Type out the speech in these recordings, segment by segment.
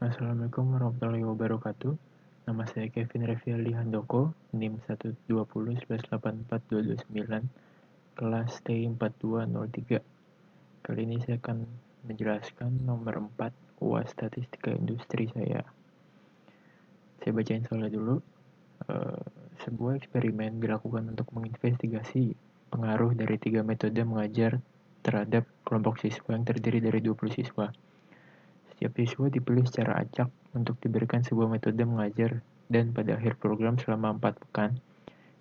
Assalamualaikum warahmatullahi wabarakatuh. Nama saya Kevin Revialdi Handoko, NIM 12011842229, kelas T4203. Kali ini saya akan menjelaskan nomor 4 UAS Statistika Industri saya. Saya bacain soalnya dulu. Sebuah eksperimen dilakukan untuk menginvestigasi pengaruh dari 3 metode mengajar terhadap kelompok siswa yang terdiri dari 20 siswa. Setiap siswa dipilih secara acak untuk diberikan sebuah metode mengajar dan pada akhir program selama 4 pekan,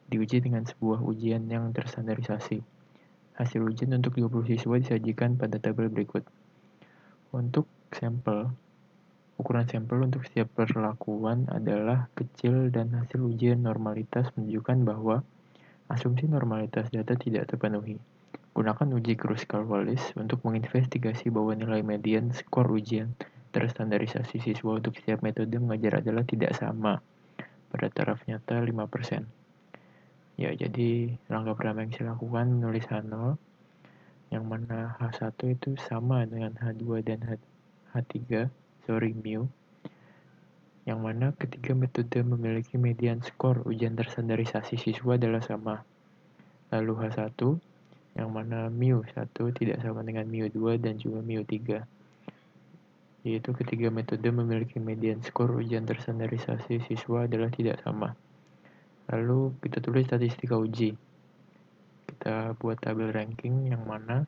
diuji dengan sebuah ujian yang terstandarisasi. Hasil ujian untuk 20 siswa disajikan pada tabel berikut. Untuk sampel, ukuran sampel untuk setiap perlakuan adalah kecil dan hasil ujian normalitas menunjukkan bahwa asumsi normalitas data tidak terpenuhi. Gunakan uji Kruskal-Wallis untuk menginvestigasi bahwa nilai median skor ujian terstandarisasi siswa untuk setiap metode mengajar adalah tidak sama pada taraf nyata 5%. Ya, jadi langkah pertama yang saya lakukan menulis H0, yang mana H1 itu sama dengan H2 dan H3, mu, yang mana ketiga metode memiliki median skor ujian terstandarisasi siswa adalah sama. Lalu H1, yang mana mu1 tidak sama dengan mu2 dan juga mu3. Yaitu ketiga metode memiliki median skor ujian terstandarisasi siswa adalah tidak sama. Lalu kita tulis statistika uji. Kita buat tabel ranking yang mana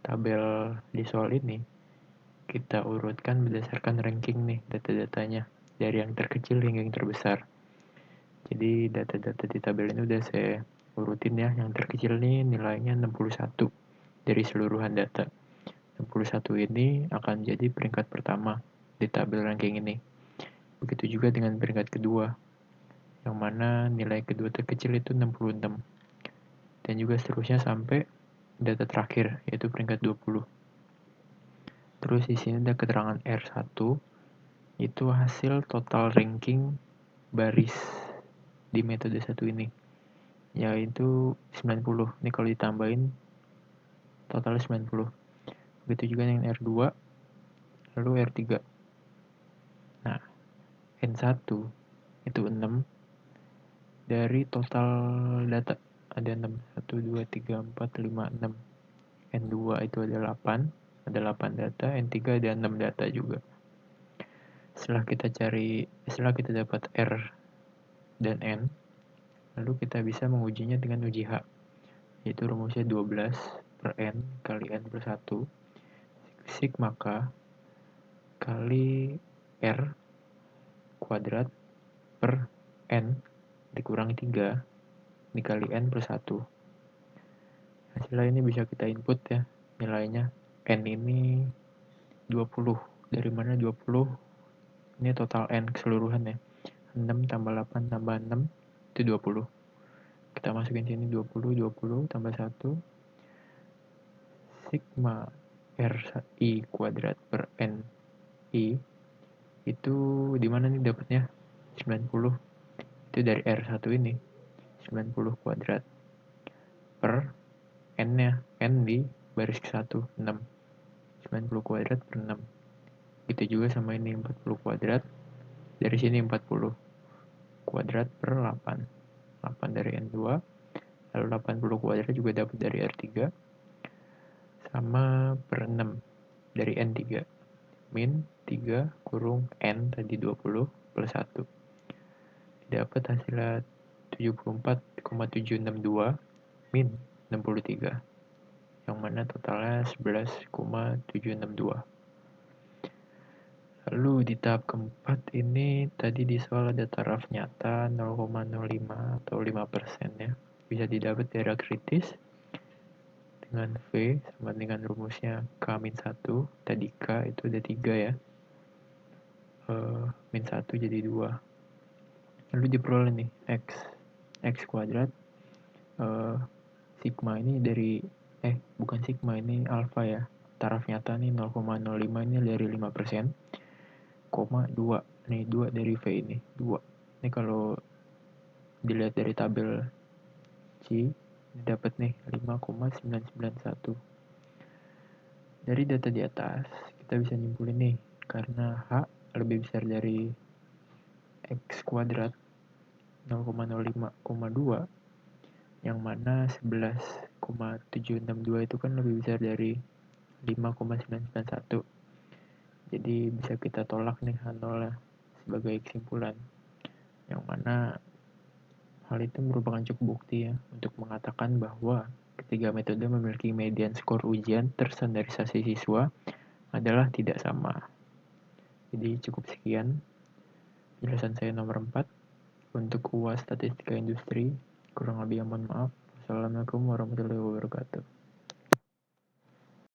tabel di soal ini kita urutkan berdasarkan ranking nih data-datanya dari yang terkecil hingga yang terbesar. Jadi data-data di tabel ini udah saya urutin ya. Yang terkecil nih nilainya 61 dari seluruhan data. 61 ini akan jadi peringkat pertama di tabel ranking ini. Begitu juga dengan peringkat kedua, yang mana nilai kedua terkecil itu 66. Dan juga seterusnya sampai data terakhir, yaitu peringkat 20. Terus di sini ada keterangan R1, itu hasil total ranking baris di metode 1 ini, yaitu 90. Ini kalau ditambahin total 90. Begitu juga dengan R2, lalu R3. Nah, N1 itu 6 dari total data. Ada 6, 1, 2, 3, 4, 5, 6. N2 itu ada 8, ada 8 data. N3 ada 6 data juga. Setelah kita dapat R dan N, lalu kita bisa mengujinya dengan uji H, yaitu rumusnya 12 per N kali N plus 1 sigma K kali R kuadrat per N dikurangi 3 dikali N plus 1. Hasilnya ini bisa kita input ya, nilainya. N ini 20. Dari mana 20? Ini total N keseluruhan ya. 6 tambah 8 tambah 6 itu 20. Kita masukin sini 20 tambah 1 sigma R I kuadrat per N I itu dimana nih dapatnya? 90. Itu dari R1 ini. 90 kuadrat per N-nya. N di baris ke-1, 6. 90 kuadrat per 6. Itu juga sama ini 40 kuadrat. Dari sini 40 kuadrat per 8. 8 dari N2. Lalu 80 kuadrat juga dapat dari R3. Sama per 6 dari N3. Min 3 kurung N tadi 20 plus 1. Dapat hasilnya 74,762 min 63. Yang mana totalnya 11,762. Lalu di tahap keempat ini tadi di soal ada taraf nyata 0,05 atau 5% ya. Bisa didapat daerah kritis dengan V sama dengan rumusnya K-1. Tadi K itu ada 3 ya. Min 1 jadi 2. Lalu diperoleh nih X kuadrat. Sigma ini dari bukan sigma, ini alfa ya. Taraf nyata nih 0,05 ini dari 5%. 2 nih, 2 dari V ini 2. Ini kalau dilihat dari tabel C dapat nih 5,991. Dari data di atas kita bisa nyimpulin nih, karena H lebih besar dari X kuadrat 0,05,2, yang mana 11,762 itu kan lebih besar dari 5,991. Jadi bisa kita tolak nih H0 sebagai kesimpulan, yang mana hal itu merupakan cukup bukti ya untuk mengatakan bahwa ketiga metode memiliki median skor ujian terstandarisasi siswa adalah tidak sama. Jadi cukup sekian penjelasan saya nomor 4 untuk UAS Statistika Industri. Kurang lebih mohon maaf. Wassalamualaikum warahmatullahi wabarakatuh.